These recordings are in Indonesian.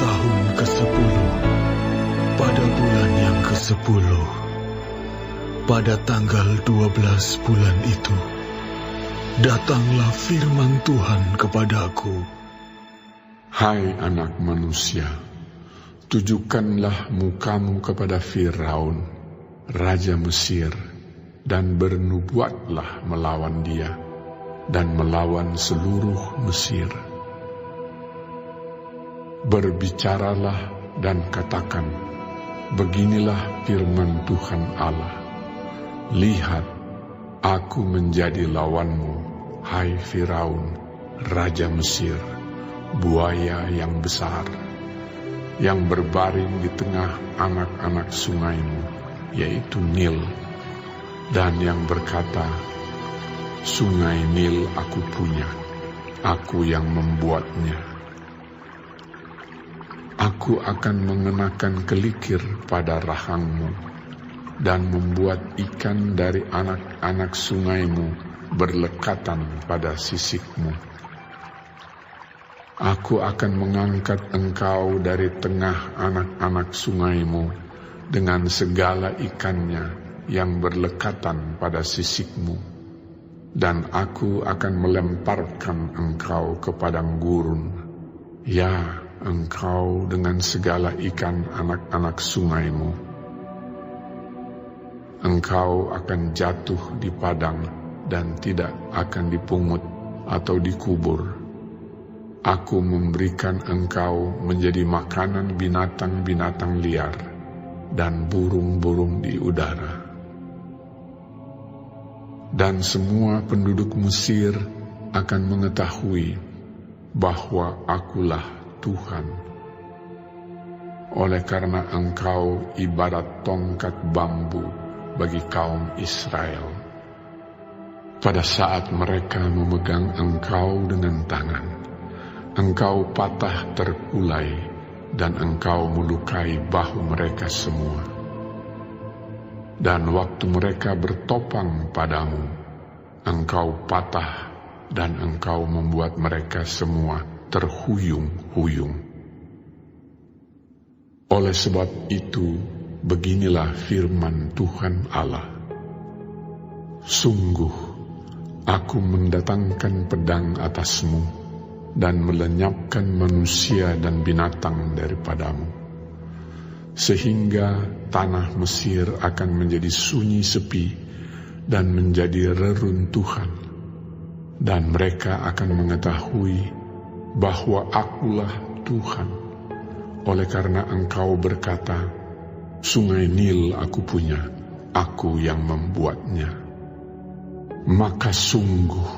tahun ke-10, pada bulan yang ke-10, pada tanggal 12 bulan itu, datanglah firman Tuhan kepadaku. Hai anak manusia, tujukanlah mukamu kepada Firaun, raja Mesir, dan bernubuatlah melawan dia, dan melawan seluruh Mesir. Berbicaralah dan katakan, beginilah firman Tuhan Allah. Lihat, aku menjadi lawanmu, hai Firaun, raja Mesir, buaya yang besar, yang berbaring di tengah anak-anak sungaimu, yaitu Nil, dan yang berkata, sungai Nil aku punya, aku yang membuatnya. Aku akan mengenakan kelikir pada rahangmu, dan membuat ikan dari anak-anak sungaimu berlekatan pada sisikmu. Aku akan mengangkat engkau dari tengah anak-anak sungaimu dengan segala ikannya yang berlekatan pada sisikmu, dan aku akan melemparkan engkau ke padang gurun. Ya, engkau dengan segala ikan anak-anak sungaimu. Engkau akan jatuh di padang dan tidak akan dipungut atau dikubur. Aku memberikan engkau menjadi makanan binatang-binatang liar dan burung-burung di udara. Dan semua penduduk Mesir akan mengetahui bahwa akulah Tuhan. Oleh karena engkau ibarat tongkat bambu bagi kaum Israel. Pada saat mereka memegang engkau dengan tangan, engkau patah terkulai dan engkau melukai bahu mereka semua. Dan waktu mereka bertopang padamu, engkau patah dan engkau membuat mereka semua terhuyung-huyung. Oleh sebab itu, beginilah firman Tuhan Allah. Sungguh, aku mendatangkan pedang atasmu dan melenyapkan manusia dan binatang daripadamu, sehingga tanah Mesir akan menjadi sunyi sepi dan menjadi reruntuhan, dan mereka akan mengetahui bahwa akulah Tuhan, oleh karena engkau berkata, sungai Nil aku punya, aku yang membuatnya. Maka sungguh,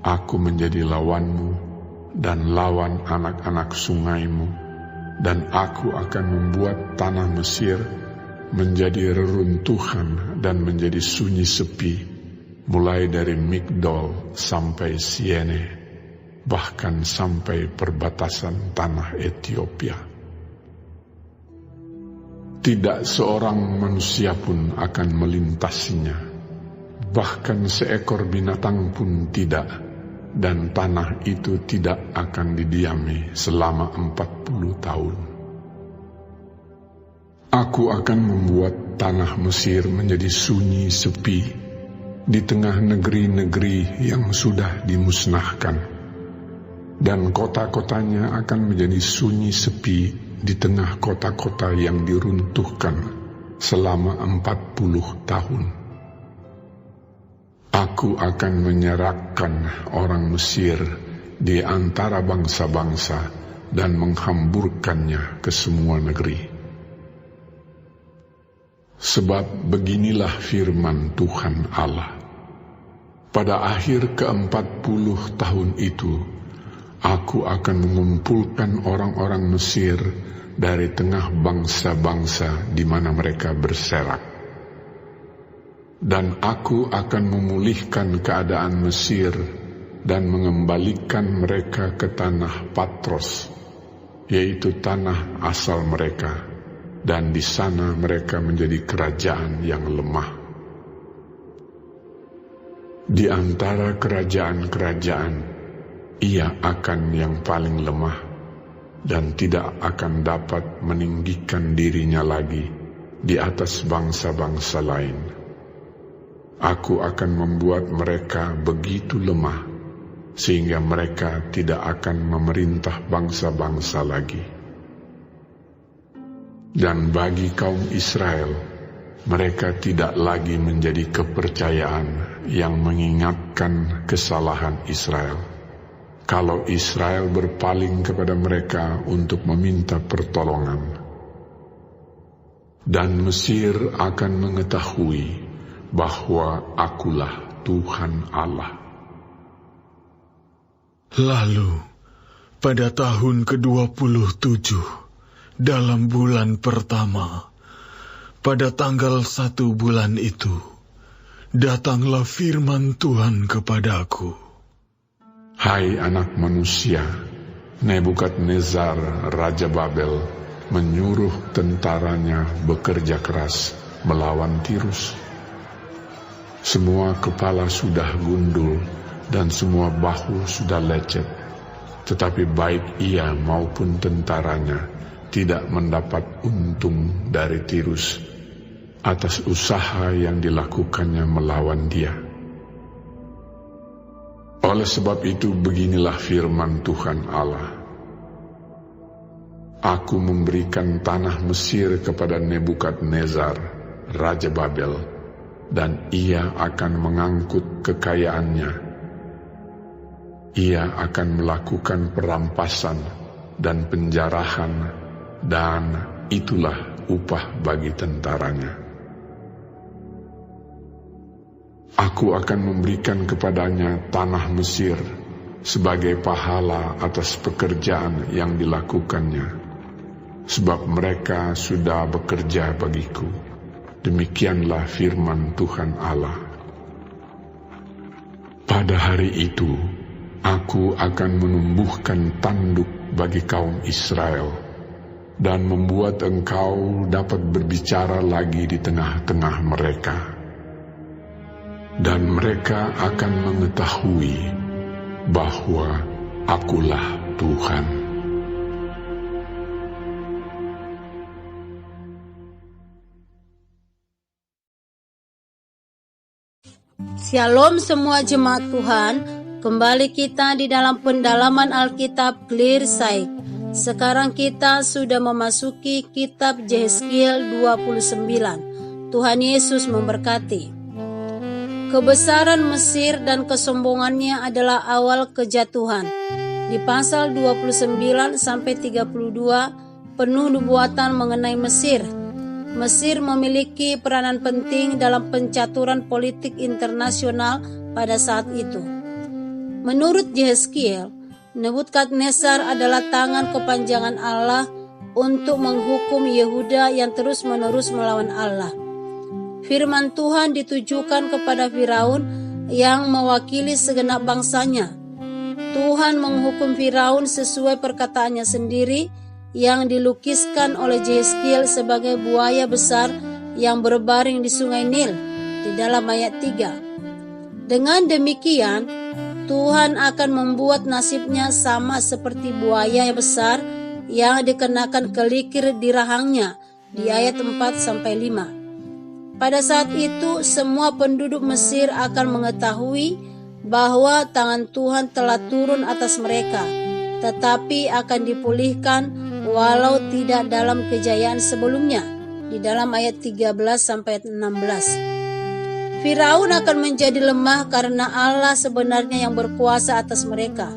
aku menjadi lawanmu dan lawan anak-anak sungaimu, dan aku akan membuat tanah Mesir menjadi reruntuhan dan menjadi sunyi sepi, mulai dari Migdol sampai Siene, bahkan sampai perbatasan tanah Ethiopia. Tidak seorang manusia pun akan melintasinya, bahkan seekor binatang pun tidak, dan tanah itu tidak akan didiami selama 40 tahun. Aku akan membuat tanah Mesir menjadi sunyi sepi di tengah negeri-negeri yang sudah dimusnahkan, dan kota-kotanya akan menjadi sunyi sepi di tengah kota-kota yang diruntuhkan selama 40 tahun. Aku akan menyerahkan orang Mesir di antara bangsa-bangsa dan menghamburkannya ke semua negeri. Sebab beginilah firman Tuhan Allah. Pada akhir ke-40 tahun itu, aku akan mengumpulkan orang-orang Mesir dari tengah bangsa-bangsa di mana mereka berserak. Dan aku akan memulihkan keadaan Mesir dan mengembalikan mereka ke tanah Patros, yaitu tanah asal mereka, dan di sana mereka menjadi kerajaan yang lemah. Di antara kerajaan-kerajaan, ia akan yang paling lemah, dan tidak akan dapat meninggikan dirinya lagi di atas bangsa-bangsa lain. Aku akan membuat mereka begitu lemah, sehingga mereka tidak akan memerintah bangsa-bangsa lagi. Dan bagi kaum Israel, mereka tidak lagi menjadi kepercayaan yang mengingatkan kesalahan Israel. Kalau Israel berpaling kepada mereka untuk meminta pertolongan. Dan Mesir akan mengetahui bahwa akulah Tuhan Allah. Lalu, pada tahun ke-27, dalam bulan pertama, pada tanggal 1 bulan itu, datanglah firman Tuhan kepadaku. Hai anak manusia, Nebukadnezar Raja Babel menyuruh tentaranya bekerja keras melawan Tirus. Semua kepala sudah gundul dan semua bahu sudah lecet, tetapi baik ia maupun tentaranya tidak mendapat untung dari Tirus atas usaha yang dilakukannya melawan dia. Oleh sebab itu beginilah firman Tuhan Allah. Aku memberikan tanah Mesir kepada Nebukadnezar, Raja Babel, dan ia akan mengangkut kekayaannya. Ia akan melakukan perampasan dan penjarahan, dan itulah upah bagi tentaranya. Aku akan memberikan kepadanya tanah Mesir sebagai pahala atas pekerjaan yang dilakukannya, sebab mereka sudah bekerja bagiku. Demikianlah firman Tuhan Allah. Pada hari itu, aku akan menumbuhkan tanduk bagi kaum Israel dan membuat engkau dapat berbicara lagi di tengah-tengah mereka. Dan mereka akan mengetahui bahwa akulah Tuhan. Shalom semua jemaat Tuhan, kembali kita di dalam pendalaman Alkitab Clear Sight. Sekarang kita sudah memasuki kitab Yehezkiel 29. Tuhan Yesus memberkati. Kebesaran Mesir dan kesombongannya adalah awal kejatuhan. Di pasal 29-32 penuh nubuatan mengenai Mesir. Mesir memiliki peranan penting dalam pencaturan politik internasional pada saat itu. Menurut Yehezkiel, Nebukadnezar adalah tangan kepanjangan Allah untuk menghukum Yehuda yang terus-menerus melawan Allah. Firman Tuhan ditujukan kepada Firaun yang mewakili segenap bangsanya. Tuhan menghukum Firaun sesuai perkataannya sendiri yang dilukiskan oleh Yehezkiel sebagai buaya besar yang berbaring di sungai Nil di dalam ayat 3. Dengan demikian, Tuhan akan membuat nasibnya sama seperti buaya besar yang dikenakan kelikir di rahangnya di ayat 4-5. Pada saat itu, semua penduduk Mesir akan mengetahui bahwa tangan Tuhan telah turun atas mereka, tetapi akan dipulihkan walau tidak dalam kejayaan sebelumnya, di dalam ayat 13-16. Firaun akan menjadi lemah karena Allah sebenarnya yang berkuasa atas mereka.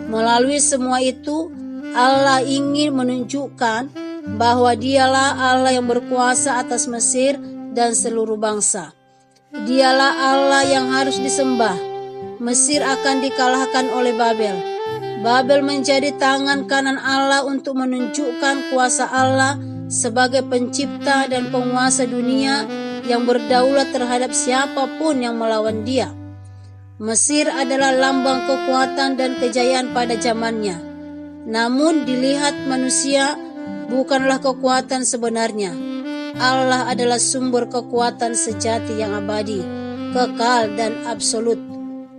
Melalui semua itu, Allah ingin menunjukkan bahwa dialah Allah yang berkuasa atas Mesir dan seluruh bangsa. Dialah Allah yang harus disembah. Mesir akan dikalahkan oleh Babel. Babel menjadi tangan kanan Allah untuk menunjukkan kuasa Allah sebagai pencipta dan penguasa dunia yang berdaulat terhadap siapapun yang melawan dia. Mesir adalah lambang kekuatan dan kejayaan pada zamannya. Namun dilihat manusia bukanlah kekuatan sebenarnya. Allah adalah sumber kekuatan sejati yang abadi, kekal dan absolut.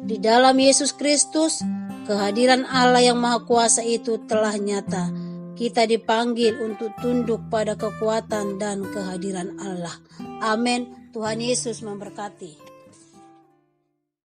Di dalam Yesus Kristus, kehadiran Allah yang Maha Kuasa itu telah nyata kita dipanggil untuk tunduk pada kekuatan dan kehadiran Allah. Amin. Tuhan Yesus memberkati.